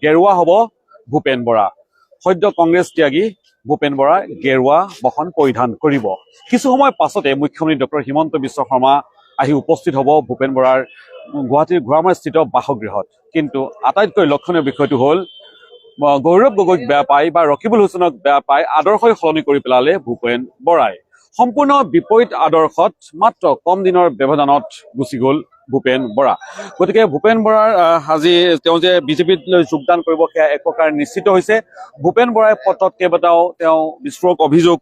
গেৰুৱা হ'ব ভূপেন বৰা। সদ্য কংগ্ৰেছ ত্যাগী ভূপেন বৰাই গেৰুৱা বসন পৰিধান কৰিব। কিছু সময় পাছতে মুখ্যমন্ত্ৰী ডক্টৰ হিমন্ত বিশ্ব শৰ্মা আহি উপস্থিত হ'ব ভূপেন বৰাৰ গুৱাহাটীৰ ঘোঁৰামাৰীস্থিত বাসগৃহত। কিন্তু আটাইতকৈ লক্ষণীয় বিষয়টো হ'ল গৌৰৱ গগৈক বেয়া পাই বা ৰকিবুল হুছেইনক বেয়া পাই আদৰ্শই সলনি কৰি পেলালে ভূপেন বৰাই। সম্পূৰ্ণ বিপৰীত আদৰ্শত মাত্ৰ কম দিনৰ ব্যৱধানত গুচি গ'ল ভূপেন বৰা। গতিকে ভূপেন বৰাৰ আজি তেওঁ যে বিজেপিত যোগদান কৰিব সেয়া এক প্ৰকাৰ নিশ্চিত হৈছে। ভূপেন বৰাই পত্ৰত কেইবাটাও তেওঁ বিস্ফোৰক অভিযোগ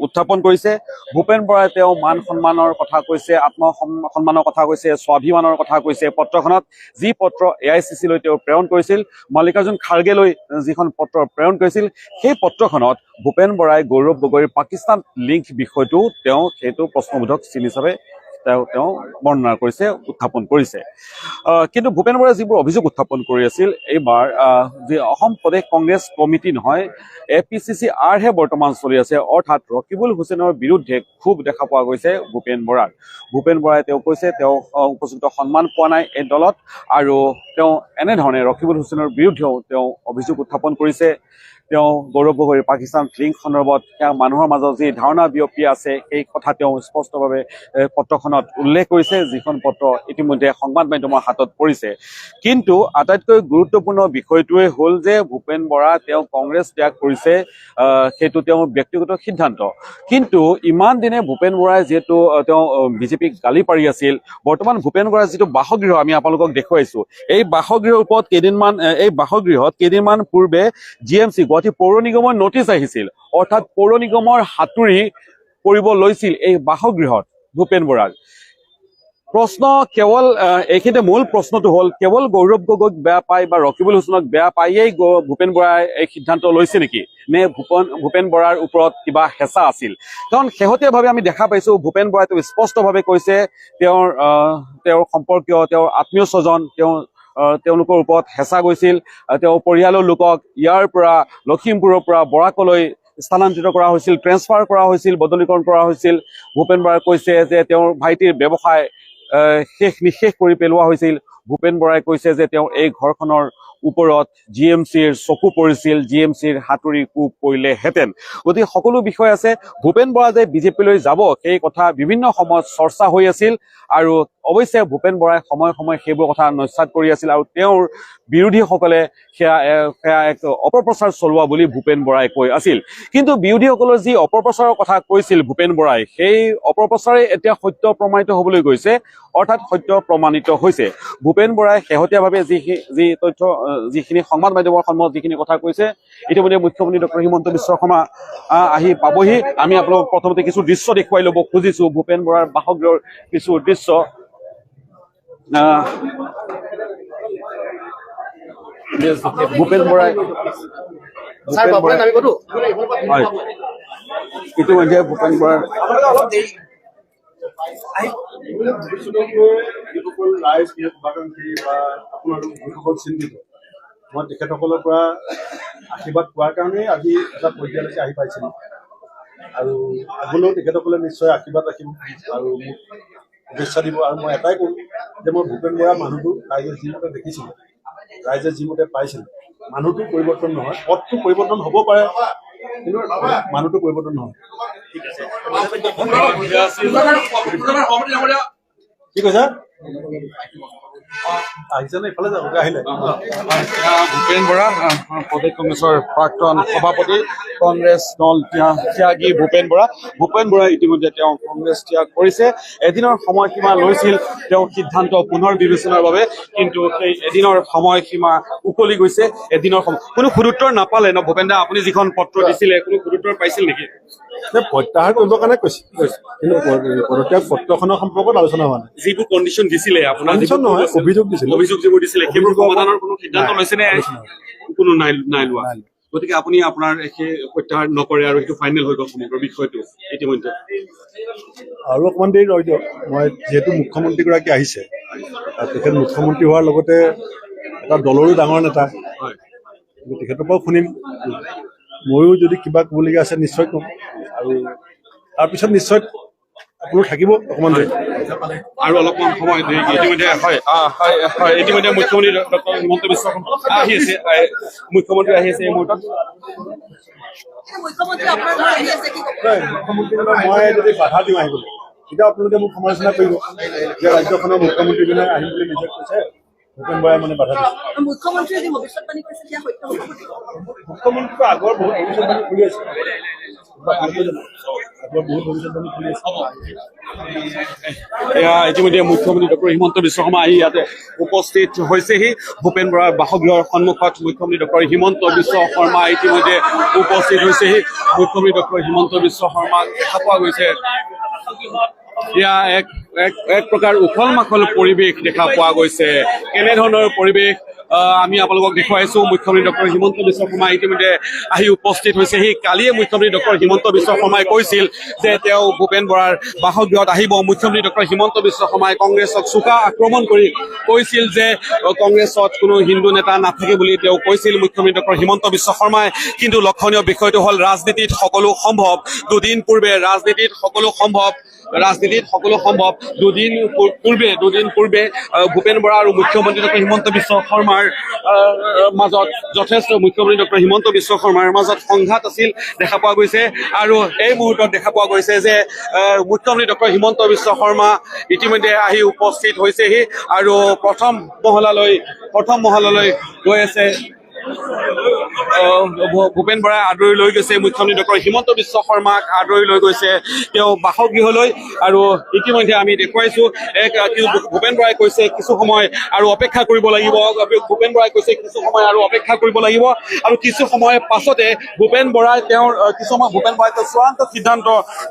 উত্থাপন কৰিছে। ভূপেন বৰাই তেওঁ মান সন্মানৰ কথা কৈছে, আত্মসন্মানৰ কথা কৈছে, স্বাভিমানৰ কথা কৈছে। পত্ৰখনত যি পত্ৰ AICC লৈ তেওঁ প্ৰেৰণ কৰিছিল, মল্লিকাৰ্জুন খাৰ্গেলৈ যিখন পত্ৰ প্ৰেৰণ কৰিছিল, সেই পত্ৰখনত ভূপেন বৰাই গৌৰৱ গগৈৰ পাকিস্তান লিংক বিষয়টো তেওঁ সেইটো প্ৰশ্নবোধক চিন হিচাপে তেওঁ বৰ্ণনা কৰিছে, উত্থাপন কৰিছে। কিন্তু ভূপেন বৰাই যিবোৰ অভিযোগ উত্থাপন কৰি আছিল, এইবাৰ যি অসম প্ৰদেশ কংগ্ৰেছ কমিটি নহয় APCCRহে বৰ্তমান চলি আছে, অৰ্থাৎ ৰকিবুল হুছেইনৰ বিৰুদ্ধে ক্ষোভ দেখা পোৱা গৈছে ভূপেন বৰাৰ। ভূপেন বৰাই তেওঁ কৈছে তেওঁ উপযুক্ত সন্মান পোৱা নাই এই দলত, আৰু তেওঁ এনেধৰণে ৰকিবুল হুছেইনৰ বিৰুদ্ধেও তেওঁ অভিযোগ উত্থাপন কৰিছে। তেওঁ গৌৰৱ গগৈৰ পাকিস্তান লিংক সন্দৰ্ভত তেওঁ মানুহৰ মাজত যি ধাৰণা বিয়পি আছে সেই কথা তেওঁ স্পষ্টভাৱে পত্ৰখনত উল্লেখ কৰিছে, যিখন পত্ৰ ইতিমধ্যে সংবাদ মাধ্যমৰ হাতত পৰিছে। কিন্তু আটাইতকৈ গুৰুত্বপূৰ্ণ বিষয়টোৱে হ'ল যে ভূপেন বৰা তেওঁ কংগ্ৰেছ ত্যাগ কৰিছে, সেইটো তেওঁৰ ব্যক্তিগত সিদ্ধান্ত। কিন্তু ইমান দিনে ভূপেন বৰাই যিহেতু তেওঁ বিজেপিক গালি পাৰি আছিল, বৰ্তমান ভূপেন বৰাৰ যিটো বাসগৃহ আমি আপোনালোকক দেখুৱাইছো, এই বাসগৃহৰ ওপৰত কেইদিনমান পূৰ্বে GMC গুৱাহাটী পৌৰ নিগমৰ নটিচ আহিছিল, অৰ্থাৎ পৌৰ নিগমৰ হাতুৰি পৰিব লৈছিল এই বাসগৃহত ভূপেন বৰাৰ। প্ৰশ্ন কেৱল এইখিনিতে মূল প্ৰশ্নটো হ'ল, কেৱল গৌৰৱ গগৈক বেয়া পাই বা ৰকিবুল হুছেইনক বেয়া পায়েই ভূপেন বৰাই এই সিদ্ধান্ত লৈছে নেকি, নে ভূপেন বৰাৰ ওপৰত কিবা হেঁচা আছিল? কাৰণ শেহতীয়াভাৱে আমি দেখা পাইছো ভূপেন বৰাই তেওঁ স্পষ্টভাৱে কৈছে তেওঁৰ সম্পৰ্কীয়, তেওঁৰ আত্মীয় স্বজন, তেওঁলোকৰ ওপৰত হেঁচা গৈছিল। তেওঁৰ পৰিয়ালৰ লোকক ইয়াৰ পৰা লখিমপুৰৰ পৰা বৰাকলৈ স্থানান্তৰিত কৰা হৈছিল, ট্ৰেন্সফাৰ কৰা হৈছিল, বদলীকৰণ কৰা হৈছিল। ভূপেন বৰাই কৈছে যে তেওঁৰ ভাইটিৰ ব্যৱসায় নিঃশেষ কৰি পেলোৱা হৈছিল। ভূপেন বৰাই কৈছে যে তেওঁ এই ঘৰখনৰ ওপৰত GMCৰ চকু পৰিছিল, GMCৰ হাতুৰি কোব পৰিলেহেঁতেন। গতিকে সকলো বিষয় আছে। ভূপেন বৰা যে বিজেপিলৈ যাব সেই কথা বিভিন্ন সময়ত চৰ্চা হৈ আছিল, আৰু অৱশ্যে ভূপেন বৰাই সময়ে সময়ে সেইবোৰ কথা নস্যাৎ কৰি আছিল, আৰু তেওঁৰ বিৰোধীসকলে সেয়া এক অপপ্ৰচাৰ চলোৱা বুলি ভূপেন বৰাই কৈ আছিল। কিন্তু বিৰোধীসকলৰ যি অপপ্ৰচাৰৰ কথা কৈছিল ভূপেন বৰাই, সেই অপপ্ৰচাৰে এতিয়া সত্য প্ৰমাণিত হ'বলৈ গৈছে, অৰ্থাৎ সত্য প্ৰমাণিত হৈছে। ভূপেন বৰাই শেহতীয়াভাৱে যি তথ্য যিখিনি সংবাদ মাধ্যমৰ সন্মুখত যিখিনি কথা কৈছে, ইতিমধ্যে মুখ্যমন্ত্ৰী ডক্টৰ হিমন্ত বিশ্ব শৰ্মা আহি পাবহি। আমি আপোনালোকক প্ৰথমতে কিছু দৃশ্য দেখুৱাই ল'ব খুজিছো, ভূপেন বৰাৰ বাসগৃহৰ কিছু দৃশ্য। ভূপেন বৰাই ইতিমধ্যে ভূপেন বৰাৰ মই তেখেতসকলৰ পৰা আশীৰ্বাদ পোৱাৰ কাৰণেই আজি এটা পৰ্যায়লৈকে আহি পাইছিলোঁ, আৰু আগলৈও তেখেতসকলে নিশ্চয় আশীৰ্বাদ ৰাখিব আৰু মোক শুভেচ্ছা দিব। আৰু মই এটাই ক'ম যে মই ভূপেন বৰা মানুহটো ৰাইজে যিমতে দেখিছিলোঁ, ৰাইজে যিমতে পাইছিল, মানুহটো পৰিৱৰ্তন নহয়, পথটো পৰিৱৰ্তন হ'ব পাৰে কিন্তু মানুহটো পৰিৱৰ্তন নহয়। কি কৈছা? ভূপেন বৰা প্ৰদেশ কংগ্ৰেছৰ প্ৰাক্তন সভাপতি, কংগ্ৰেছ দল ত্যাগী ভূপেন বৰা ইতিমধ্যে তেওঁ কংগ্ৰেছ ত্যাগ কৰিছে। এদিনৰ সময়সীমা লৈছিল তেওঁ সিদ্ধান্ত পুনৰ বিবেচনাৰ বাবে, কিন্তু সেই এদিনৰ সময়সীমা উকলি গৈছে। এদিনৰ কোনো সুদুত্তৰ নাপালে ন ভূপেন দা? আপুনি যিখন পত্ৰ দিছিলে কোনো সুদুত্তৰ পাইছিল নেকি? প্ৰত্যাহাৰ কৰিবৰ কাৰণে কৈছে, কিন্তু পদত্যাগ পত্ৰখনৰ সম্পৰ্কত আলোচনা হোৱা নাই। যিবোৰ কণ্ডিশ্যন দিছিলে আপোনাৰ, অভিযোগ যিবোৰ দিছিলে সেইবোৰ সমাধানৰ কোনো সিদ্ধান্ত লৈছে নে? কোনো নাই লোৱা। গতিকে আপুনি আপোনাৰ সেই প্ৰত্যাহাৰ নকৰে আৰু সেইটো ফাইনেল হৈ গ'ল সমগ্ৰ বিষয়টো ইতিমধ্যে? আৰু অকণমান দেৰি ৰৈ দিয়ক। মই যিহেতু মুখ্যমন্ত্ৰীগৰাকী আহিছে, তেখেত মুখ্যমন্ত্ৰী হোৱাৰ লগতে এটা দলৰো ডাঙৰ নেতা, তেখেতৰ পৰাও শুনিম। ময়ো যদি কিবা ক'বলগীয়া আছে নিশ্চয় ক'ম, আৰু তাৰপিছত নিশ্চয় কোনো থাকিব অকণমান দেৰি আৰু অলপমান সময় ধৰি ইতিমধ্যে ইতিমধ্যে মুখ্যমন্ত্ৰী ডক্টৰ হিমন্ত বিশ্ব শৰ্মা আহি আছে মুখ্যমন্ত্ৰী আহি আছে এই মুহূৰ্তত মুখ্যমন্ত্ৰীজনক মই যদি বাধা দিওঁ আহিবলৈ তেতিয়া আপোনালোকে মোক সমালোচনা কৰিব যে ৰাজ্যখনৰ মুখ্যমন্ত্ৰীজনে আহিম বুলি নিজে কৈছে ভূপেন বৰাই মানে বাধা দিছে মুখ্যমন্ত্ৰীয়ে যি ভৱিষ্যতবাণী কৰিছে সেয়া সত্য হ'ব মুখ্যমন্ত্ৰীটো আগৰ বহুত ভৱিষ্যতবাণী খুলি আছে আগৰ বহুত ভৱিষ্যতবাণী খুলি আছে এয়া ইতিমধ্যে মুখ্যমন্ত্ৰী ডক্টৰ হিমন্ত বিশ্ব শৰ্মা আহি ইয়াতে উপস্থিত হৈছেহি ভূপেন বৰাৰ বাসগৃহৰ সন্মুখত মুখ্যমন্ত্ৰী ডক্টৰ হিমন্ত বিশ্ব শৰ্মা ইতিমধ্যে উপস্থিত হৈছেহি মুখ্যমন্ত্ৰী ডক্টৰ হিমন্ত বিশ্ব শৰ্মাক দেখা পোৱা গৈছে এয়া এক প্ৰকাৰ উখল মাখল পৰিৱেশ দেখা পোৱা গৈছে কেনেধৰণৰ পৰিৱেশ আমি আপোনালোকক দেখুৱাইছো মুখ্যমন্ত্ৰী ডক্টৰ হিমন্ত বিশ্ব শৰ্মা ইতিমধ্যে আহি উপস্থিত হৈছেহি কালিয়ে মুখ্যমন্ত্ৰী ডক্টৰ হিমন্ত বিশ্ব শৰ্মাই কৈছিল যে তেওঁ ভূপেন বৰাৰ বাসগৃহত আহিব মুখ্যমন্ত্ৰী ডক্টৰ হিমন্ত বিশ্ব শৰ্মাই কংগ্ৰেছক চোকা আক্ৰমণ কৰি কৈছিল যে কংগ্ৰেছত কোনো হিন্দু নেতা নাথাকে বুলি তেওঁ কৈছিল মুখ্যমন্ত্ৰী ডক্টৰ হিমন্ত বিশ্ব শৰ্মাই কিন্তু লক্ষণীয় বিষয়টো হ'ল ৰাজনীতিত সকলো সম্ভৱ দুদিন পূৰ্বে ৰাজনীতিত সকলো সম্ভৱ দুদিন পূৰ্বে ভূপেন বৰা আৰু মুখ্যমন্ত্ৰী ডক্টৰ হিমন্ত বিশ্ব শৰ্মাৰ মাজত যথেষ্ট মুখ্যমন্ত্ৰী ডক্টৰ হিমন্ত বিশ্ব শৰ্মাৰ মাজত সংঘাত আছিল দেখা পোৱা গৈছে আৰু এই মুহূৰ্তত দেখা পোৱা গৈছে যে মুখ্যমন্ত্ৰী ডক্টৰ হিমন্ত বিশ্ব শৰ্মা ইতিমধ্যে আহি উপস্থিত হৈছেহি আৰু প্ৰথম মহলালৈ গৈ আছে ভূপেন বৰাই আদৰি লৈ গৈছে মুখ্যমন্ত্ৰী ডক্টৰ হিমন্ত বিশ্ব শৰ্মাক আদৰি লৈ গৈছে তেওঁ বাসগৃহলৈ আৰু ইতিমধ্যে আমি দেখুৱাইছো ভূপেন বৰাই কৈছে কিছু সময় আৰু অপেক্ষা কৰিব লাগিব আৰু কিছু সময় পাছতে ভূপেন বৰাই চূড়ান্ত সিদ্ধান্ত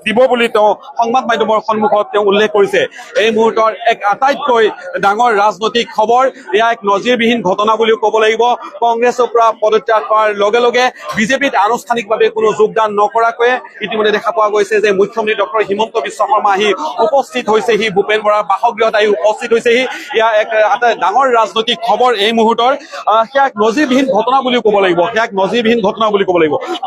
দিব বুলি তেওঁ সংবাদ মাধ্যমৰ সন্মুখত তেওঁ উল্লেখ কৰিছে এই মুহূৰ্তৰ এক আটাইতকৈ ডাঙৰ ৰাজনৈতিক খবৰ এয়া এক নজিৰবিহীন ঘটনা বুলিও ক'ব লাগিব কংগ্ৰেছৰ পৰা পদত্যাগ কৰাৰ লগে লগে বিজেপিত আনুষ্ঠানিকভাৱে কোনো যোগদান নকৰাকৈ ইতিমধ্যে দেখা পোৱা গৈছে যে মুখ্যমন্ত্ৰী ডক্টৰ হিমন্ত বিশ্ব শৰ্মা আহি উপস্থিত হৈছেহি ভূপেন বৰাৰ বাসগৃহত আহি উপস্থিত হৈছেহি এয়া এক এটা ডাঙৰ ৰাজনৈতিক খবৰ এই মুহূৰ্তৰ সেয়া এক নজিৰবিহীন ঘটনা বুলিও ক'ব লাগিব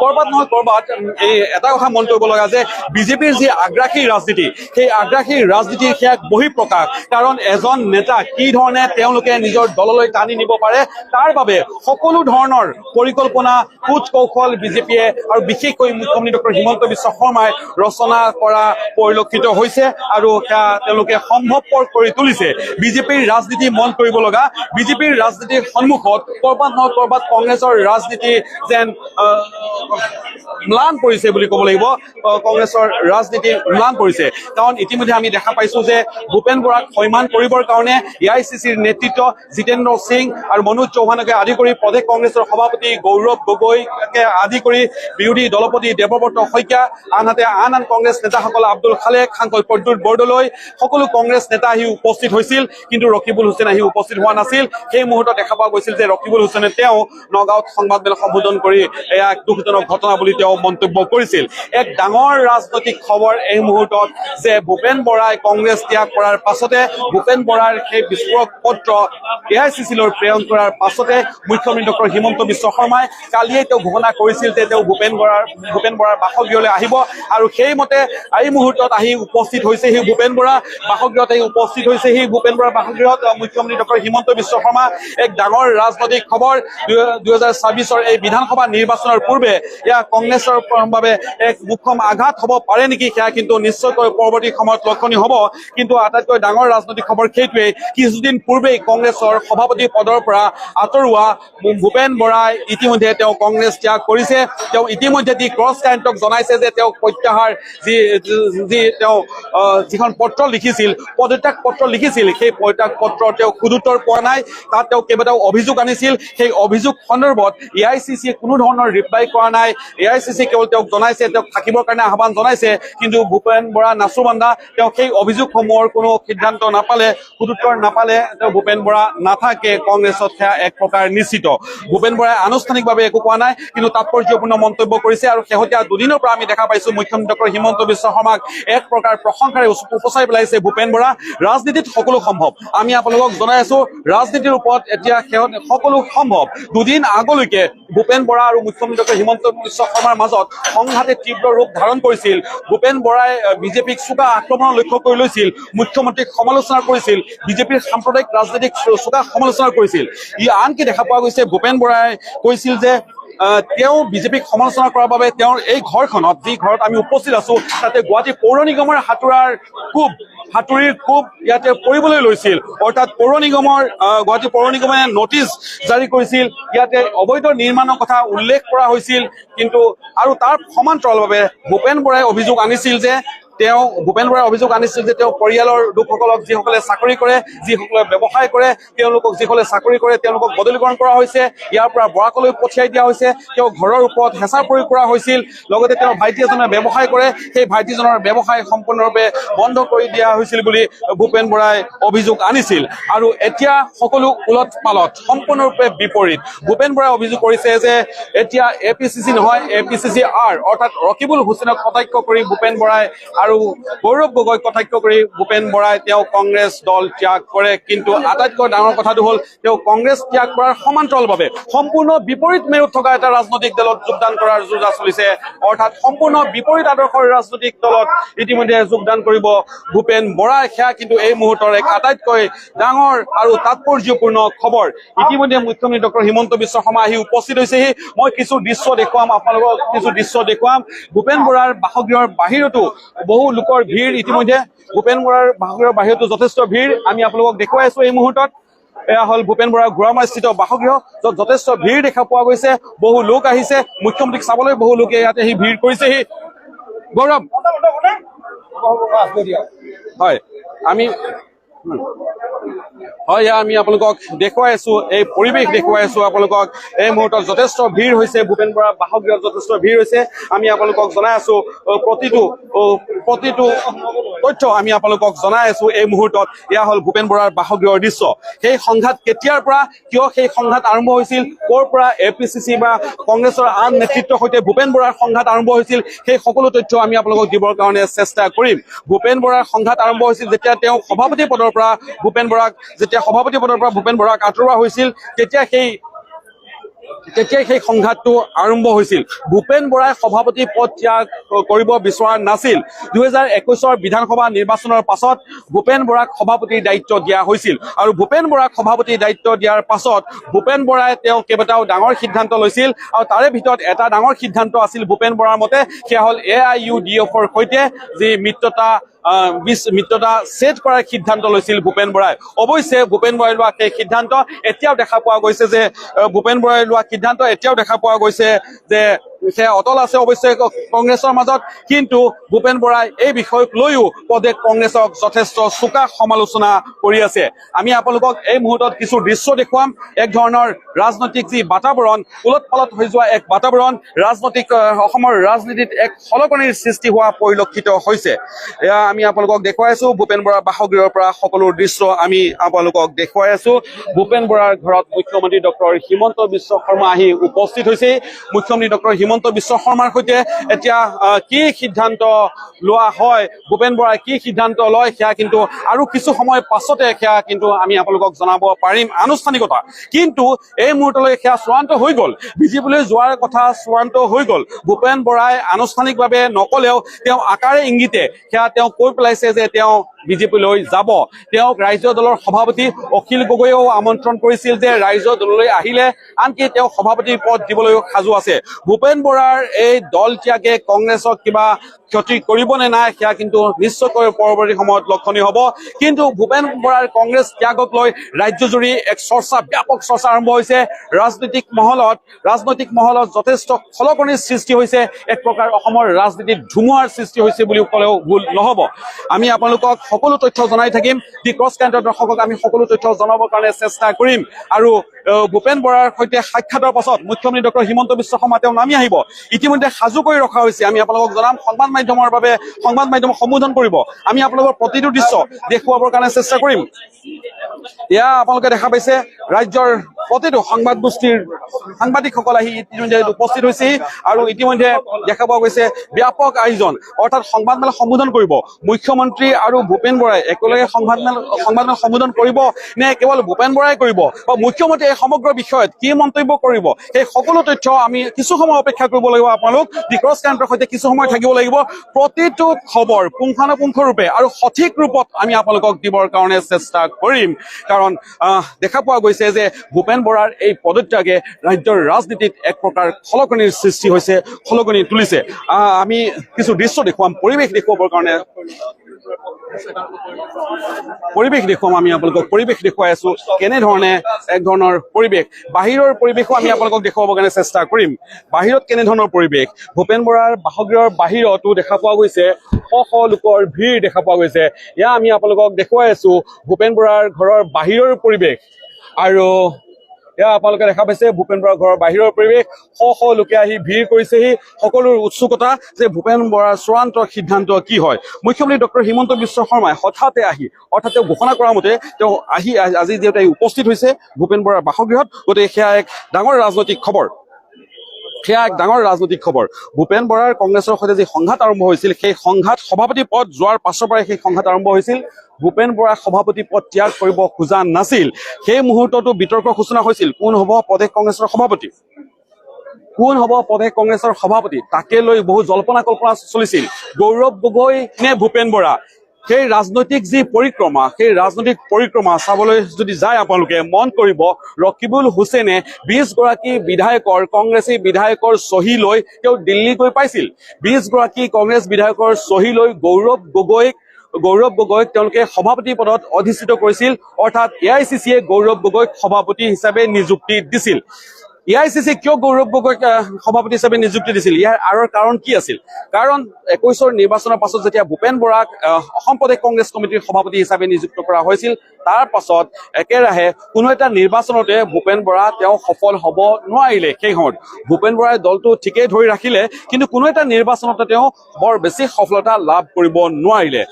ক'ৰবাত নহয় ক'ৰবাত এই এটা কথা মন কৰিব লগা যে বিজেপিৰ যি আগ্ৰাসী ৰাজনীতি সেই আগ্ৰাসী ৰাজনীতিৰ সেয়া এক বহিঃপ্ৰকাশ কাৰণ এজন নেতা কি ধৰণে তেওঁলোকে নিজৰ দললৈ টানি নিব পাৰে তাৰ বাবে সকলো ধৰণৰ পৰিকল্পনা কুচ কৌশল বিজেপিয়ে আৰু বিশেষকৈ মুখ্যমন্ত্ৰী ডক্টৰ হিমন্ত বিশ্ব শৰ্মাই ৰচনা কৰা পৰিলক্ষিত হৈছে আৰু সেয়া তেওঁলোকে সম্ভৱপৰ কৰি তুলিছে বিজেপিৰ ৰাজনীতি মন কৰিব লগা বিজেপিৰ ৰাজনীতিৰ সন্মুখত ক'ৰবাত নহয় ক'ৰবাত কংগ্ৰেছৰ ৰাজনীতি যেন ম্লান পৰিছে বুলি ক'ব লাগিব কংগ্ৰেছৰ ৰাজনীতি ম্লান পৰিছে কাৰণ ইতিমধ্যে আমি দেখা পাইছো যে ভূপেন বৰাক সন্মান কৰিবৰ কাৰণে AICCৰ নেতৃত্ব জিতেন্দ্ৰ সিং আৰু মনোজ চৌহানকে আদি কৰি প্ৰদেশ কংগ্ৰেছৰ সভাপতি গৌৰৱ গগৈকে আদি কৰি বিৰোধী দলপতি দেৱব্ৰত শইকীয়া আনহাতে আন কংগ্ৰেছ নেতাসকল আব্দুল খালেক সাংসদ প্ৰদ্যুৎ বৰদলৈ সকলো কংগ্ৰেছ নেতা আহি উপস্থিত হৈছিল কিন্তু ৰকিবুল হুছেইন আহি উপস্থিত হোৱা নাছিল সেই মুহূৰ্তত দেখা পোৱা গৈছিল যে ৰকিবুল হুছেইনে তেওঁ নগাঁৱত সংবাদমেল সম্বোধন কৰি এয়া এক দুখজনক ঘটনা বুলি তেওঁ মন্তব্য কৰিছিল এক ডাঙৰ ৰাজনৈতিক খবৰ এই মুহূৰ্তত যে ভূপেন বৰাই কংগ্ৰেছ ত্যাগ কৰাৰ পাছতে ভূপেন বৰাৰ সেই বিস্ফোৰক পত্ৰ AICCলৈ প্ৰেৰণ কৰাৰ পাছতে মুখ্যমন্ত্ৰী ডক্টৰ হিমন্ত বিশ্ব শৰ্মাই কালিয়ে তেওঁ ঘোষণা কৰিছিল যে তেওঁ ভূপেন বৰাৰ বাসগৃহলৈ আহিব আৰু সেইমতে এই মুহূৰ্তত আহি উপস্থিত হৈছেহি ভূপেন বৰা বাসগৃহত মুখ্যমন্ত্ৰী ডক্টৰ হিমন্ত বিশ্ব শৰ্মা এক ডাঙৰ ৰাজনৈতিক খবৰ 2024 এই বিধানসভা নিৰ্বাচনৰ পূৰ্বে এয়া কংগ্ৰেছৰ বাবে এক মুখ্যম আঘাত হ'ব পাৰে নেকি সেয়া কিন্তু নিশ্চয়কৈ পৰৱৰ্তী সময়ত লক্ষণীয় হ'ব কিন্তু আটাইতকৈ ডাঙৰ ৰাজনৈতিক খবৰ সেইটোৱে কিছুদিন পূৰ্বেই কংগ্ৰেছৰ সভাপতি পদৰ পৰা আঁতৰোৱা ভূপেন বৰাই ইতিমধ্যে তেওঁ কংগ্ৰেছ ত্যাগ কৰিছে তেওঁ ইতিমধ্যে দি ক্ৰছ কাৰেণ্টক জনাইছে যে তেওঁ প্ৰত্যাহাৰ তেওঁ যিখন পত্ৰ লিখিছিল পদত্যাগ পত্ৰ লিখিছিল সেই পদত্যাগ পত্ৰ তেওঁ সুদুত্তৰ পোৱা নাই তাত তেওঁ কেইবাটাও অভিযোগ আনিছিল সেই অভিযোগ সন্দৰ্ভত AICC কোনো ধৰণৰ ৰিপ্লাই কৰা নাই AICC কেৱল তেওঁক জনাইছে তেওঁক থাকিবৰ কাৰণে আহ্বান জনাইছে কিন্তু ভূপেন বৰা নাচুবান্ধা তেওঁ সেই অভিযোগসমূহৰ কোনো সিদ্ধান্ত নাপালে সুদুত্তৰ নাপালে তেওঁ ভূপেন বৰা নাথাকে কংগ্ৰেছত সেয়া এক প্ৰকাৰ নিশ্চিত ভূপেন বৰাই আনুষ্ঠানিকভাৱে একো কোৱা নাই কিন্তু তাৎপৰ্যপূৰ্ণ মন্তব্য কৰিছে আৰু শেহতীয়া দুদিনৰ পৰা আমি দেখা পাইছো মুখ্যমন্ত্ৰী ডক্টৰ হিমন্ত বিশ্ব শৰ্মাক এক প্ৰকাৰ প্ৰশংসাৰে উপচাই পেলাইছে ভূপেন বৰা ৰাজনীতিত সকলো সম্ভৱ আমি আপোনালোকক জনাই আছো ৰাজনীতিৰ ওপৰত এতিয়া সকলো সম্ভৱ দুদিন আগলৈকে ভূপেন বৰা আৰু মুখ্যমন্ত্ৰী ডক্টৰ হিমন্ত বিশ্ব শৰ্মাৰ মাজত সংঘাতে তীব্ৰ ৰূপ ধাৰণ কৰিছিল। ভূপেন বৰাই বিজেপিক চোকা আক্ৰমণৰ লক্ষ্য কৰি লৈছিল, মুখ্যমন্ত্ৰীক সমালোচনা কৰিছিল, বিজেপিৰ সাম্প্ৰদায়িক ৰাজনীতিক চোকা সমালোচনা কৰিছিল। আনকি দেখা পোৱা গৈছে ভূপেন বৰাই কৈছিল যে তেওঁ বিজেপিক সমালোচনা কৰাৰ বাবে তেওঁৰ এই ঘৰখনত, যি ঘৰত আমি উপস্থিত আছো, তাতে গুৱাহাটী পৌৰ নিগমৰ হাতুৰিৰ কোব ইয়াতে পৰিবলৈ লৈছিল। অৰ্থাৎ পৌৰ নিগমৰ গুৱাহাটী পৌৰ নিগমে নটিচ জাৰি কৰিছিল, ইয়াতে অবৈধ নিৰ্মাণৰ কথা উল্লেখ কৰা হৈছিল। কিন্তু আৰু তাৰ সমান্তৰালভাৱে ভূপেন বৰাই অভিযোগ আনিছিল যে তেওঁ পৰিয়ালৰ লোকসকলক, যিসকলে চাকৰি কৰে, যিসকলে ব্যৱসায় কৰে, যিসকলে চাকৰি কৰে তেওঁলোকক বদলীকৰণ কৰা হৈছে, ইয়াৰ পৰা বৰাকলৈ পঠিয়াই দিয়া হৈছে, তেওঁ ঘৰৰ ওপৰত হেঁচা প্ৰয়োগ কৰা হৈছিল। লগতে তেওঁৰ ভাইটি এজনে ব্যৱসায় কৰে, সেই ভাইটিজনৰ ব্যৱসায় সম্পূৰ্ণৰূপে বন্ধ কৰি দিয়া হৈছিল বুলি ভূপেন বৰাই অভিযোগ আনিছিল। আৰু এতিয়া সকলো ওলট পালট, সম্পূৰ্ণৰূপে বিপৰীত। ভূপেন বৰাই অভিযোগ কৰিছে যে এতিয়া APCC নহয়, APCCR অৰ্থাৎ ৰকিবুল হুছেইনক কটাক্ষ কৰি ভূপেন বৰাই আৰু গৌৰৱ গগৈক কটাক্ষ কৰি ভূপেন বৰাই তেওঁ কংগ্ৰেছ দল ত্যাগ কৰে। কিন্তু আটাইতকৈ ডাঙৰ কথাটো হ'ল তেওঁ কংগ্ৰেছ ত্যাগ কৰাৰ সমান্তৰালভাৱে সম্পূৰ্ণ বিপৰীত মেৰুত থকা এটা ৰাজনৈতিক দলত যোগদান কৰাৰ যোজা চলিছে। অৰ্থাৎ সম্পূৰ্ণ বিপৰীত আদৰ্শৰ ৰাজনৈতিক দলত ইতিমধ্যে যোগদান কৰিব ভূপেন বৰাই। সেয়া কিন্তু এই মুহূৰ্তৰ এক আটাইতকৈ ডাঙৰ আৰু তাৎপৰ্যপূৰ্ণ খবৰ। ইতিমধ্যে মুখ্যমন্ত্ৰী ডক্টৰ হিমন্ত বিশ্ব শৰ্মা আহি উপস্থিত হৈছেহি। মই কিছু দৃশ্য দেখুৱাম আপোনালোকক, ভূপেন বৰাৰ বাসগৃহৰ বাহিৰতো বহু লোকৰ ভিৰ। ইতিমধ্যে ভূপেন বৰাৰ বাসগৃহৰ বাহিৰতো যথেষ্ট ভিৰ আমি আপোনালোকক দেখুৱাই আছো। এই মুহূৰ্তত এয়া হ'ল ভূপেন বৰাৰ ঘোঁৰামাৰীস্থিত বাসগৃহ, য'ত যথেষ্ট ভিৰ দেখা পোৱা গৈছে। বহু লোক আহিছে, মুখ্যমন্ত্ৰীক চাবলৈ বহু লোকে ইয়াতে আহি ভিৰ কৰিছেহি। গৌৰৱ, হয় আমি আপোনালোকক দেখুৱাই আছো, এই পৰিৱেশ দেখুৱাই আছো আপোনালোকক। এই মুহূৰ্তত যথেষ্ট ভিৰ হৈছে, ভূপেন বৰা বাসগৃহত যথেষ্ট ভিৰ হৈছে। আমি আপোনালোকক জনাই আছো প্ৰতিটো তথ্য আমি আপোনালোকক জনাই আছো। এই মুহূৰ্তত এয়া হ'ল ভূপেন বৰাৰ বাসগৃহৰ দৃশ্য। সেই সংঘাত কেতিয়াৰ পৰা, কিয় সেই সংঘাত আৰম্ভ হৈছিল, ক'ৰ পৰা APCC বা কংগ্ৰেছৰ আন নেতৃত্বৰ সৈতে ভূপেন বৰাৰ সংঘাত আৰম্ভ হৈছিল, সেই সকলো তথ্য আমি আপোনালোকক দিবৰ কাৰণে চেষ্টা কৰিম। ভূপেন বৰাৰ সংঘাত আৰম্ভ হৈছিল যেতিয়া তেওঁ সভাপতি পদৰ পৰা ভূপেন বৰাক আঁতৰোৱা হৈছিল, তেতিয়াই সেই সংঘাতটো আৰম্ভ হৈছিল। ভূপেন বৰাই সভাপতি পদ ত্যাগ কৰিব বিচৰা নাছিল। 2021 বিধানসভা নিৰ্বাচনৰ পাছত ভূপেন বৰাক সভাপতিৰ দায়িত্ব দিয়া হৈছিল। আৰু ভূপেন বৰাক সভাপতিৰ দায়িত্ব দিয়াৰ পাছত ভূপেন বৰাই তেওঁ কেইবাটাও ডাঙৰ সিদ্ধান্ত লৈছিল। আৰু তাৰে ভিতৰত এটা ডাঙৰ সিদ্ধান্ত আছিল ভূপেন বৰাৰ মতে, সেয়া হ'ল AIUDFৰ সৈতে যি মিত্ৰতা ছেট কৰাৰ সিদ্ধান্ত লৈছিল ভূপেন বৰাই। অৱশ্যে ভূপেন বৰাই লোৱা সেই সিদ্ধান্ত এতিয়াও দেখা পোৱা গৈছে যে সেয়া অটল আছে অৱশ্যে কংগ্ৰেছৰ মাজত। কিন্তু ভূপেন বৰাই এই বিষয়ক লৈও পদে কংগ্ৰেছক যথেষ্ট চোকা সমালোচনা কৰি আছে। আমি আপোনালোকক এই মুহূৰ্তত কিছু দৃশ্য দেখুৱাম। এক ধৰণৰ ৰাজনৈতিক যি বাতাবৰণ, ওলট পালট হৈ যোৱা এক বাতাবৰণ, অসমৰ ৰাজনীতিত এক সলকনিৰ সৃষ্টি হোৱা পৰিলক্ষিত হৈছে। এয়া আমি আপোনালোকক দেখুৱাই আছো। ভূপেন বৰাৰ বাসগৃহৰ পৰা সকলো দৃশ্য আমি আপোনালোকক দেখুৱাই আছো। ভূপেন বৰাৰ ঘৰত মুখ্যমন্ত্ৰী ডক্টৰ হিমন্ত বিশ্ব শৰ্মা আহি উপস্থিত হৈছে। মুখ্যমন্ত্ৰী ডক্টৰ হিমন্ত বিশ্ব শৰ্মাৰ সৈতে এতিয়া কি সিদ্ধান্ত লোৱা হয়, ভূপেন বৰাই কি সিদ্ধান্ত লয়, সেয়া কিন্তু আৰু কিছু সময় পাছতে সেয়া কিন্তু আমি আপোনালোকক জনাব পাৰিম আনুষ্ঠানিকতা। কিন্তু এই মুহূৰ্তলৈ সেয়া চূড়ান্ত হৈ গ'ল, বিজেপিলৈ যোৱাৰ কথা চূড়ান্ত হৈ গ'ল। ভূপেন বৰাই আনুষ্ঠানিকভাৱে নকলেও তেওঁ আকাৰে ইংগিতে সেয়া তেওঁ কৈ পেলাইছে যে তেওঁ বিজেপিলৈ যাব। তেওঁক ৰাজ্যিক দলৰ সভাপতি অখিল গগৈয়েও আমন্ত্ৰণ কৰিছিল যে ৰাজ্যিক দললৈ আহিলে আনকি তেওঁ সভাপতিৰ পদ দিবলৈও সাজু আছে। ভূপেন বৰাৰ এই দল ত্যাগে কংগ্ৰেছক কিবা ক্ষতি কৰিব নে নাই, সেয়া কিন্তু নিশ্চয়কৈ পৰৱৰ্তী সময়ত লক্ষণীয় হ'ব। কিন্তু ভূপেন বৰাৰ কংগ্ৰেছ ত্যাগক লৈ ৰাজ্যজুৰি এক ব্যাপক চৰ্চা আৰম্ভ হৈছে। ৰাজনৈতিক মহলত যথেষ্ট খলকনিৰ সৃষ্টি হৈছে। এক প্ৰকাৰ অসমৰ ৰাজনীতিত ধুমুহাৰ সৃষ্টি হৈছে বুলি ক'লেও ভুল নহ'ব। আমি আপোনালোকক সকলো তথ্য জনাই থাকিম। দি ক্ৰছ কাৰেণ্টৰ দৰ্শকক আমি সকলো তথ্য জনাবৰ কাৰণে চেষ্টা কৰিম। আৰু ভূপেন বৰাৰ সৈতে সাক্ষাতৰ পাছত মুখ্যমন্ত্ৰী ডক্টৰ হিমন্ত বিশ্ব শৰ্মা তেওঁ নামি আহিব। ইতিমধ্যে সাজু কৰি ৰখা হৈছে। আমি আপোনালোকক জনাম, সংবাদ মাধ্যমক সম্বোধন কৰিব। আমি আপোনালোকৰ প্ৰতিটো দৃশ্য দেখুৱাবৰ কাৰণে চেষ্টা কৰিম। এয়া আপোনালোকে দেখা পাইছে ৰাজ্যৰ প্ৰতিটো সংবাদ গোষ্ঠীৰ সাংবাদিকসকল আহি ইতিমধ্যে উপস্থিত হৈছে আৰু ইতিমধ্যে দেখা পোৱা গৈছে ব্যাপক আয়োজন অৰ্থাৎ সংবাদমেল সম্বোধন কৰিব মুখ্যমন্ত্ৰী আৰু ভূপেন বৰাই একেলগে সংবাদমেল সম্বোধন কৰিব নে কেৱল ভূপেন বৰাই কৰিব বা মুখ্যমন্ত্ৰী এই সমগ্ৰ বিষয়ত কি মন্তব্য কৰিব সেই সকলো তথ্য আমি কিছু সময় অপেক্ষা কৰিব লাগিব আপোনালোক দি ক্ৰছ কাৰেণ্টৰ সৈতে কিছু সময় থাকিব লাগিব প্ৰতিটো খবৰ পুংখানুপুংখৰূপে আৰু সঠিক ৰূপত আমি আপোনালোকক দিবৰ কাৰণে চেষ্টা কৰিম কাৰণ দেখা পোৱা গৈছে যে ভূপেন বৰাৰ এই পদত্যাগে ৰাজ্যৰ ৰাজনীতিত এক প্ৰকাৰ খলকনিৰ সৃষ্টি হৈছে খলকনি তুলিছে আমি কিছু দৃশ্য দেখুৱাম পৰিৱেশ দেখুৱাবৰ কাৰণে পৰিৱেশ দেখুৱাম আমি আপোনালোকক পৰিৱেশ দেখুৱাই আছো কেনেধৰণে এক ধৰণৰ পৰিৱেশ বাহিৰৰ পৰিৱেশো আমি আপোনালোকক দেখুৱাবৰ কাৰণে চেষ্টা কৰিম বাহিৰত কেনেধৰণৰ পৰিৱেশ ভূপেন বৰাৰ বাসগৃহৰ বাহিৰতো দেখা পোৱা গৈছে শ লোকৰ ভিৰ দেখা পোৱা গৈছে এয়া আমি আপোনালোকক দেখুৱাই আছো ভূপেন বৰাৰ ঘৰৰ বাহিৰৰ পৰিৱেশ আৰু এয়া আপোনালোকে দেখা পাইছে ভূপেন বৰাৰ ঘৰৰ বাহিৰৰ পৰিৱেশ শ লোকে আহি ভিৰ কৰিছেহি সকলোৰ উৎসুকতা যে ভূপেন বৰাৰ চূড়ান্ত সিদ্ধান্ত কি হয় মুখ্যমন্ত্ৰী ডক্টৰ হিমন্ত বিশ্ব শৰ্মাই হঠাতে আহি অৰ্থাৎ তেওঁ ঘোষণা কৰা মতে তেওঁ আহি আজি যিহেতু উপস্থিত হৈছে ভূপেন বৰাৰ বাসগৃহত গতিকে সেয়া এক ডাঙৰ ৰাজনৈতিক খবৰ সেয়া এক ডাঙৰ ৰাজনৈতিক খবৰ ভূপেন বৰাৰ কংগ্ৰেছৰ সৈতে যি সংঘাত আৰম্ভ হৈছিল সেই সংঘাত সভাপতি পদ যোৱাৰ পাছৰ পৰাই সেই সংঘাত আৰম্ভ হৈছিল ভূপেন বৰাই সভাপতি পদ ত্যাগ কৰিব খোজা নাছিল সেই মুহূৰ্ততো বিতৰ্ক সূচনা হৈছিল কোন হ'ব প্ৰদেশ কংগ্ৰেছৰ সভাপতি কোন হ'ব প্ৰদেশ কংগ্ৰেছৰ সভাপতি তাকে লৈ বহু জল্পনা কল্পনা চলিছিল গৌৰৱ গগৈ নে ভূপেন বৰা সেই ৰাজনৈতিক যি পৰিক্ৰমা সেই ৰাজনৈতিক পৰিক্ৰমা চাবলৈ যদি যায় আপোনালোকে মন কৰিব ৰকিবুল হুছেইনে 20 গৰাকী বিধায়কৰ কংগ্ৰেছী বিধায়কৰ চহী লৈ তেওঁ দিল্লী গৈ পাইছিল 20 গৰাকী কংগ্ৰেছ বিধায়কৰ চহী লৈ গৌৰৱ গগৈক তেওঁলোকে সভাপতি পদত অধিষ্ঠিত কৰিছিল অৰ্থাৎ AICCয়ে গৌৰৱ গগৈক সভাপতি হিচাপে নিযুক্তি দিছিল AICC কিয় গৌৰৱ গগৈক সভাপতি হিচাপে নিযুক্তি দিছিল ইয়াৰ আঁৰৰ কাৰণ কি আছিল কাৰণ 21ৰ নিৰ্বাচনৰ পাছত যেতিয়া ভূপেন বৰাক অসম প্ৰদেশ কংগ্ৰেছ কমিটিৰ সভাপতি হিচাপে নিযুক্ত কৰা হৈছিল তাৰ পাছত একেৰাহে কোনো এটা নিৰ্বাচনতে ভূপেন বৰা তেওঁ সফল হ'ব নোৱাৰিলে সেই সময়ত ভূপেন বৰাই দলটো ঠিকেই ধৰি ৰাখিলে কিন্তু কোনো এটা নিৰ্বাচনতে তেওঁ বৰ বেছি সফলতা লাভ কৰিব নোৱাৰিলে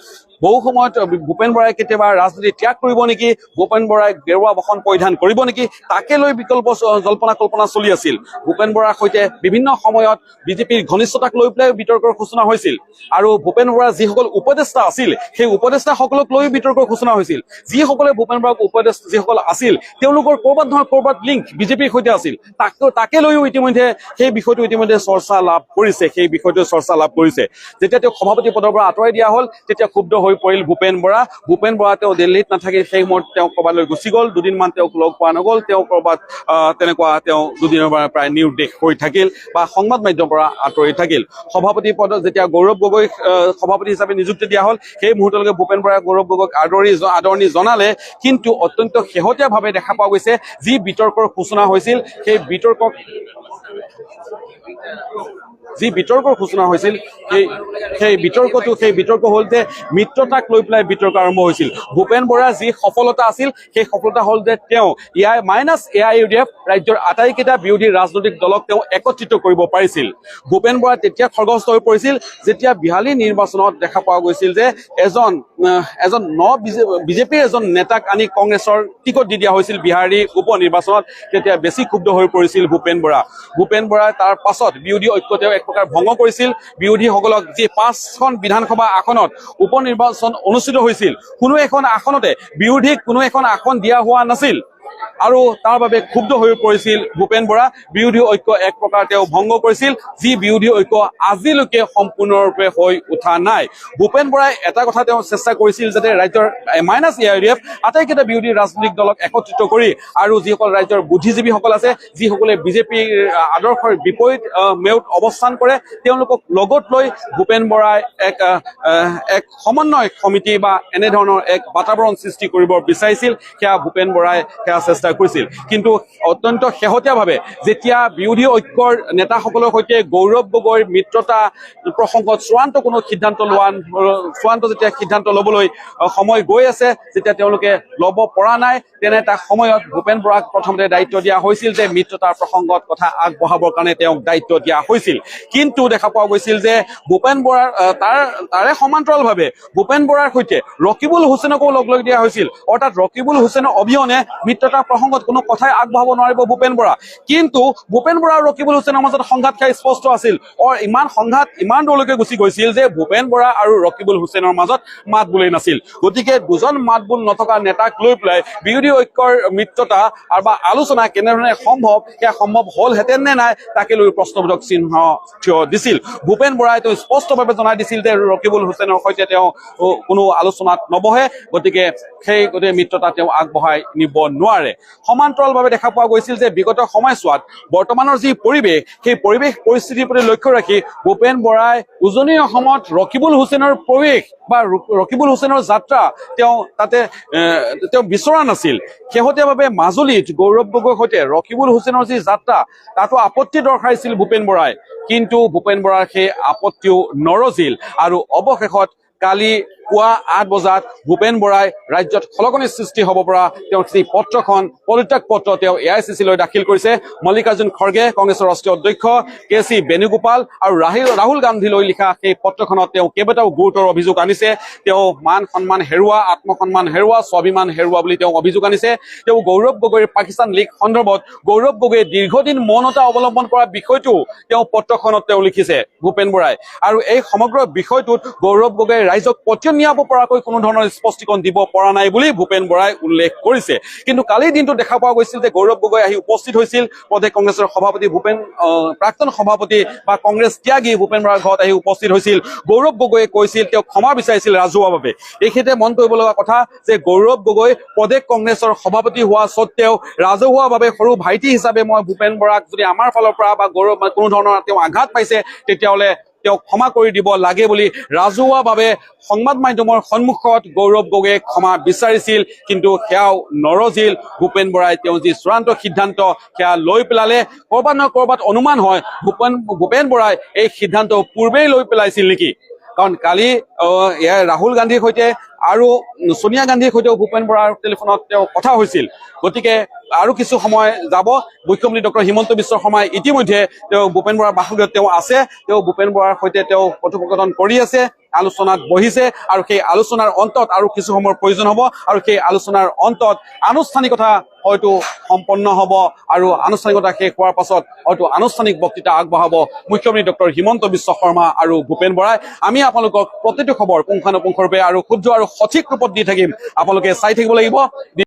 বহু সময়ত ভূপেন বৰাই কেতিয়াবা ৰাজনীতি ত্যাগ কৰিব নেকি ভূপেন বৰাই গেৰুৱা বসন পৰিধান কৰিব নেকি তাকে লৈ বিকল্প জল্পনা কল্পনা চলি আছিল ভূপেন বৰাৰ সৈতে বিভিন্ন সময়ত বিজেপিৰ ঘনিষ্ঠতাক লৈ পেলাই বিতৰ্কৰ সূচনা হৈছিল আৰু ভূপেন বৰাৰ যিসকল উপদেষ্টা আছিল সেই উপদেষ্টাসকলক লৈ বিতৰ্কৰ সূচনা হৈছিল যিসকলে ভূপেন বৰাক উপদেষ্টা যিসকল আছিল তেওঁলোকৰ ক'ৰবাত নহয় ক'ৰবাত লিংক বিজেপিৰ সৈতে আছিল তাকে লৈও ইতিমধ্যে সেই বিষয়টো ইতিমধ্যে চৰ্চা লাভ কৰিছে যেতিয়া তেওঁ সভাপতি পদৰ পৰা আঁতৰাই দিয়া হ'ল তেতিয়া ক্ষুব্ধ হৈ পৰিল ভূপেন বৰা তেওঁ দিল্লীত নাথাকি সেই সময়ত তেওঁ ক'ৰবালৈ গুচি গ'ল দুদিনমান তেওঁক লগ পোৱা নগ'ল তেওঁ ক'ৰবাত তেনেকুৱা তেওঁ দুদিনৰ পৰা প্ৰায় নিৰুদ্দেশ হৈ থাকিল বা সংবাদ মাধ্যমৰ পৰা আঁতৰি থাকিল সভাপতি পদত যেতিয়া গৌৰৱ গগৈক সভাপতি হিচাপে নিযুক্তি দিয়া হ'ল সেই মুহূৰ্তলৈকে ভূপেন বৰাই গৌৰৱ গগৈক আদৰণি জনালে কিন্তু অত্যন্ত শেহতীয়াভাৱে দেখা পোৱা গৈছে যি বিতৰ্কৰ সূচনা হৈছিল সেই বিতৰ্কৰ সূচনা হৈছিল সেই বিতৰ্ক হ'ল যে মিত্ৰতাক লৈ পেলাই বিতৰ্ক আৰম্ভ হৈছিল ভূপেন বৰাৰ যি সফলতা আছিল সেই সফলতা হ'ল যে তেওঁ AIUDF ৰাজ্যৰ আটাইকেইটা বিৰোধী ৰাজনৈতিক দলক তেওঁ একত্ৰিত কৰিব পাৰিছিল ভূপেন বৰা তেতিয়া খৰ্গস্থ হৈ পৰিছিল যেতিয়া বিহালী নিৰ্বাচনত দেখা পোৱা গৈছিল যে এজন বিজেপিৰ এজন নেতাক আনি কংগ্ৰেছৰ টিকট দি দিয়া হৈছিল বিহাৰী উপ নিৰ্বাচনত তেতিয়া বেছি ক্ষুব্ধ হৈ পৰিছিল ভূপেন বৰাই তাৰ পাছত বিৰোধী ঐক্য তেওঁ এক প্ৰকাৰ ভংগ কৰিছিল বিৰোধীসকলক যি 5খন বিধানসভা আসনত উপ নিৰ্বাচন অনুষ্ঠিত হৈছিল কোনো এখন আসনতে বিৰোধীক কোনো এখন আসন দিয়া হোৱা নাছিল আৰু তাৰ বাবে ক্ষুব্ধ হৈ পৰিছিল ভূপেন বৰা বিৰোধী ঐক্য এক প্ৰকাৰ তেওঁ ভংগ কৰিছিল যি বিৰোধী ঐক্য আজিলৈকে সম্পূৰ্ণৰূপে হৈ উঠা নাই ভূপেন বৰাই এটা কথা তেওঁ চেষ্টা কৰিছিল যাতে ৰাজ্যৰ AIUDF আটাইকেইটা বিৰোধী ৰাজনৈতিক দলক একত্ৰিত কৰি আৰু যিসকল ৰাজ্যৰ বুদ্ধিজীৱীসকল আছে যিসকলে বিজেপিৰ আদৰ্শৰ বিপৰীত মেউত অৱস্থান কৰে তেওঁলোকক লগত লৈ ভূপেন বৰাই এক সমন্বয় সমিতি বা এনেধৰণৰ এক বাতাবৰণ সৃষ্টি কৰিব বিচাৰিছিল সেয়া ভূপেন বৰাই সেয়া দিয়াৰ চেষ্টা কৰিছিল কিন্তু অত্যন্ত শেহতীয়াভাৱে যেতিয়া বিৰোধী ঐক্যৰ নেতাসকলৰ সৈতে গৌৰৱ গগৈৰ মিত্ৰতা প্ৰসংগত চূড়ান্ত যেতিয়া সিদ্ধান্ত ল'বলৈ সময় গৈ আছে যেতিয়া তেওঁলোকে ল'ব পৰা নাই তেনে এটা সময়ত ভূপেন বৰাক প্ৰথমতে দায়িত্ব দিয়া হৈছিল যে মিত্ৰতাৰ প্ৰসংগত কথা আগবঢ়াবৰ কাৰণে তেওঁক দায়িত্ব দিয়া হৈছিল কিন্তু দেখা পোৱা গৈছিল যে ভূপেন বৰাৰ তাৰে সমান্তৰালভাৱে ভূপেন বৰাৰ সৈতে ৰকিবুল হুছেইনকো লগ দিয়া হৈছিল অৰ্থাৎ ৰকিবুল হুছেইনৰ অবিহনে মিত্ৰতাৰ প্ৰসংগত কোনো কথাই আগবঢ়াব নোৱাৰিব ভূপেন বৰা কিন্তু ভূপেন বৰা আৰু ৰকিবুল হুছেইনৰ মাজত সংঘাত খাই স্পষ্ট আছিল ইমান সংঘাত ইমান দূৰলৈকে গুচি গৈছিল যে ভূপেন বৰা আৰু ৰকিবুল হুছেইনৰ মাজত মাত বোলেই নাছিল গতিকে দুজন মাত বোল নথকা নেতাক লৈ পেলাই বিৰোধী ঐক্যৰ মিত্ৰতা বা আলোচনা কেনেধৰণে সম্ভৱ সেয়া সম্ভৱ হ'লহেঁতেন নে নাই তাকে লৈ প্ৰশ্নবোধক চিহ্ন থিয় দিছিল ভূপেন বৰাই তেওঁ স্পষ্টভাৱে জনাই দিছিল যে ৰকিবুল হুছেইনৰ সৈতে তেওঁ কোনো আলোচনাত নবহে গতিকে সেই গোটেই মিত্ৰতা তেওঁ আগবঢ়াই নিব নোৱাৰে সমান্তৰালভাৱে দেখা পোৱা গৈছিল যে বিগত সময়ছোৱাত বৰ্তমানৰ যি পৰিৱেশ সেই পৰিস্থিতিৰ প্ৰতি লক্ষ্য ৰাখি ভূপেন বৰাই উজনি অসমত ৰকিবুল হুছেইনৰ প্ৰৱেশ বা ৰকিবুল হুছেইনৰ যাত্ৰা তেওঁ বিচৰা নাছিল শেহতীয়াভাৱে মাজুলীত গৌৰৱ গগৈৰ সৈতে ৰকিবুল হুছেইনৰ যি যাত্ৰা তাতো আপত্তি দৰ্শাইছিল ভূপেন বৰাই কিন্তু ভূপেন বৰাৰ সেই আপত্তিও নৰজিল আৰু অৱশেষত কালি পুৱা ৮ বজাত ভূপেন বৰাই ৰাজ্যত খলকনিৰ সৃষ্টি হ'ব পৰা তেওঁৰ সেই পত্ৰখন পদত্যাগ পত্ৰ তেওঁ AICC-লৈ দাখিল কৰিছে মল্লিকাৰ্জুন খৰ্গে কংগ্ৰেছৰ ৰাষ্ট্ৰীয় অধ্যক্ষ KC বেণুগোপাল আৰু ৰাহুল গান্ধীলৈ লিখা সেই পত্ৰখনত তেওঁ কেইবাটাও গুৰুতৰ অভিযোগ আনিছে তেওঁ মান সন্মান হেৰুওৱা আত্মসন্মান হেৰুওৱা স্বাভিমান হেৰুওৱা বুলি তেওঁ অভিযোগ আনিছে তেওঁ গৌৰৱ গগৈৰ পাকিস্তান লীগ সন্দৰ্ভত গৌৰৱ গগৈয়ে দীৰ্ঘদিন মৌনতা অৱলম্বন কৰা বিষয়টো তেওঁ পত্ৰখনত তেওঁ লিখিছে ভূপেন বৰাই আৰু এই সমগ্ৰ বিষয়টোত গৌৰৱ গগৈয়ে ৰাইজক নিয়াব পৰাকৈ কোনো ধৰণৰ স্পষ্টীকৰণ দিব পৰা নাই বুলি ভূপেন বৰাই উল্লেখ কৰিছে কিন্তু কালিৰ দিনটো দেখা পোৱা গৈছিল যে গৌৰৱ গগৈ আহি উপস্থিত হৈছিল প্ৰদেশ কংগ্ৰেছৰ সভাপতি প্ৰাক্তন সভাপতি বা কংগ্ৰেছ ত্যাগী ভূপেন বৰাৰ ঘৰত আহি উপস্থিত হৈছিল গৌৰৱ গগৈয়ে কৈছিল তেওঁ ক্ষমা বিচাৰিছিল ৰাজহুৱাভাৱে এইক্ষেত্ৰত মন কৰিব লগা কথা যে গৌৰৱ গগৈ প্ৰদেশ কংগ্ৰেছৰ সভাপতি হোৱা স্বত্তেও ৰাজহুৱাভাৱে সৰু ভাইটি হিচাপে মই ভূপেন বৰাক যদি আমাৰ ফালৰ পৰা বা গৌৰৱ কোনো ধৰণৰ তেওঁ আঘাত পাইছে তেতিয়াহ'লে তেওঁক ক্ষমা কৰি দিব লাগে বুলি ৰাজহুৱাভাৱে সংবাদ মাধ্যমৰ সন্মুখত গৌৰৱ গগৈয়ে ক্ষমা বিচাৰিছিল কিন্তু সেয়াও নৰজিল ভূপেন বৰাই তেওঁ যি চূড়ান্ত সিদ্ধান্ত সেয়া লৈ পেলালে ক'ৰবাত নহয় ক'ৰবাত অনুমান হয় ভূপেন বৰাই এই সিদ্ধান্ত পূৰ্বেই লৈ পেলাইছিল নেকি কাৰণ কালি ৰাহুল গান্ধীৰ সৈতে আৰু সোনিয়া গান্ধীৰ সৈতেও ভূপেন বৰাৰ টেলিফোনত তেওঁ কথা হৈছিল গতিকে আৰু কিছু সময় যাব মুখ্যমন্ত্ৰী ডক্টৰ হিমন্ত বিশ্ব শৰ্মাই ইতিমধ্যে তেওঁ ভূপেন বৰাৰ বাসগৃহত তেওঁ আছে তেওঁ ভূপেন বৰাৰ সৈতে তেওঁ কথোপকথন কৰি আছে আলোচনাত বহিছে আৰু সেই আলোচনাৰ অন্তত আৰু কিছু সময়ৰ প্ৰয়োজন হ'ব আৰু সেই আলোচনাৰ অন্তত আনুষ্ঠানিকতা হয়তো সম্পন্ন হ'ব আৰু আনুষ্ঠানিকতা শেষ হোৱাৰ পাছত হয়তো আনুষ্ঠানিক বক্তৃতা আগবঢ়াব মুখ্যমন্ত্ৰী ডক্টৰ হিমন্ত বিশ্ব শৰ্মা আৰু ভূপেন বৰাই আমি আপোনালোকক প্ৰতিটো খবৰ পুংখানুপুংখৰূপে আৰু শুদ্ধ আৰু সঠিক ৰূপত দি থাকিম আপোনালোকে চাই থাকিব লাগিব